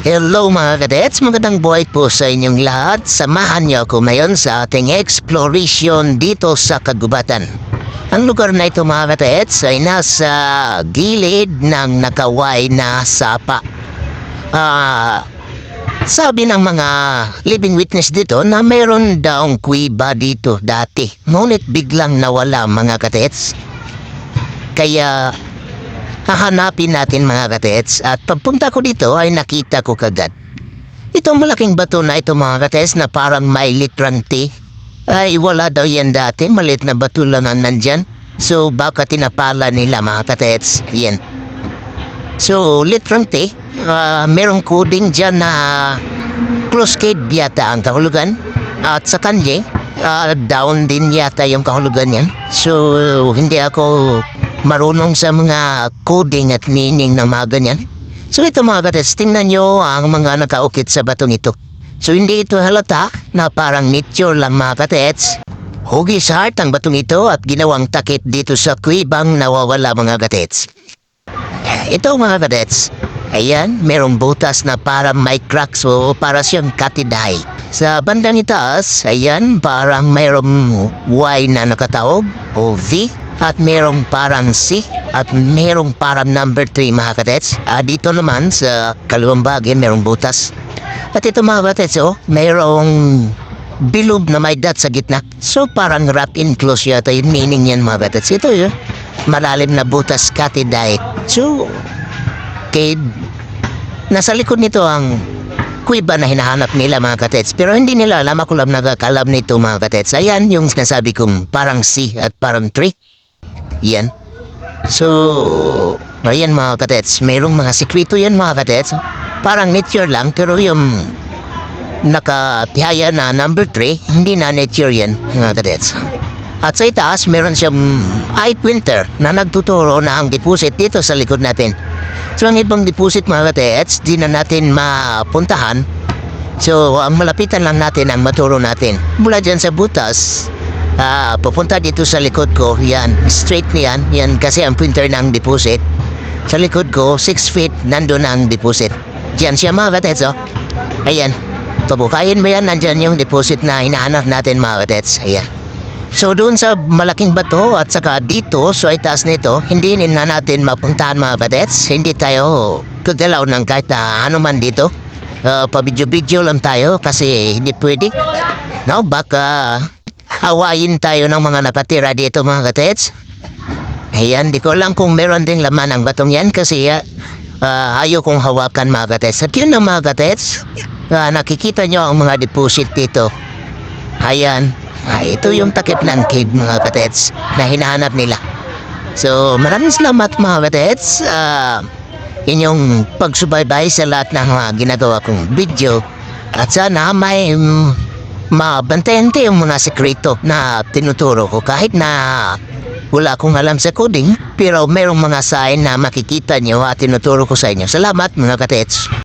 Hello mga kadets, magandang buhay po sa inyong lahat. Samahan niyo ako ngayon sa ating exploration dito sa kagubatan. Ang lugar na ito mga kadets ay nasa gilid ng nakaway na sapa. Sabi ng mga living witness dito na mayroon daong kuweba dito dati. Ngunit biglang nawala mga kadets. Kaya hahanapin natin mga katets at pagpunta ko dito ay nakita ko kagad. Itong malaking bato na ito mga katets na parang may litrante ay wala daw yan dati, maliit na bato lang ang nandyan. So baka tinapala nila mga katets, yan. So litrante, merong coding dyan na close cave yata ang kahulugan at sa kanya down din yata yung kahulugan yan. So hindi ako marunong sa mga coding at meaning ng mga ganyan. So ito mga katets, tingnan nyo ang mga nakaukit sa batong ito. So hindi ito halata na parang nature lang mga katets. Hugis heart ang batong ito at ginawang takip dito sa kuwibang nawawala mga katets. Ito mga katets, ayan, merong butas na parang may cracks o para siyang katiday. Sa bandang itaas, ayan, parang mayroong Y na nakataog o V. At merong parang C at merong parang number 3 mga katets. Dito naman sa kaluwang bagay merong butas. At ito mga katets merong bilog na may dot sa gitna. So parang wrap in close yata yung meaning yan mga katets. Ito yun, malalim na butas katiday. So nasa likod nito ang kuweba na hinahanap nila mga katets. Pero hindi nila alam, ako lang nagkakalab nito mga katets. Ayan yung sinasabi kong parang C at parang 3. Yan. So, ayan mga katets, mayroong mga sekreto yan mga katets. Parang nature lang, pero yung nakatihaya na number 3, hindi na nature yan mga katets. At sa itaas, meron siyang eye pointer na nagtuturo na ang deposit dito sa likod natin. So, ang ibang deposit mga katets, di na natin mapuntahan. So, ang malapitan lang natin ang maturo natin. Mula dyan sa butas, pupunta dito sa likod ko, yan, straight niyan, yan kasi ang pointer ng deposit. Sa likod ko, 6 feet, nandun ang deposit. Diyan siya mga katets, ayan. Pabukayin mo yan, nandyan yung deposit na hinahanap natin mga katets, ayan. So doon sa malaking bato at saka dito, so ay taas nito, hindi na natin mapuntahan mga katets. Hindi tayo kagalaw ng kahit ano man dito. Pa-video-video lang tayo kasi hindi pwede. No, baka hawain tayo ng mga nakatira dito mga katets. Ayan, di ko lang kung meron ding laman ang batong yan kasi ayaw kong hawakan mga katets. At yun na mga katets, nakikita nyo ang mga deposit dito. Ayan, ito yung takip ng cave mga katets na hinahanap nila. So maraming salamat mga katets, inyong pagsubaybay sa lahat ng mga ginagawa kong video. At sana may mabantayan yung mga sekreto na tinuturo ko kahit na wala akong alam sa coding, pero merong mga sign na makikita nyo at tinuturo ko sa inyo. Salamat mga katets.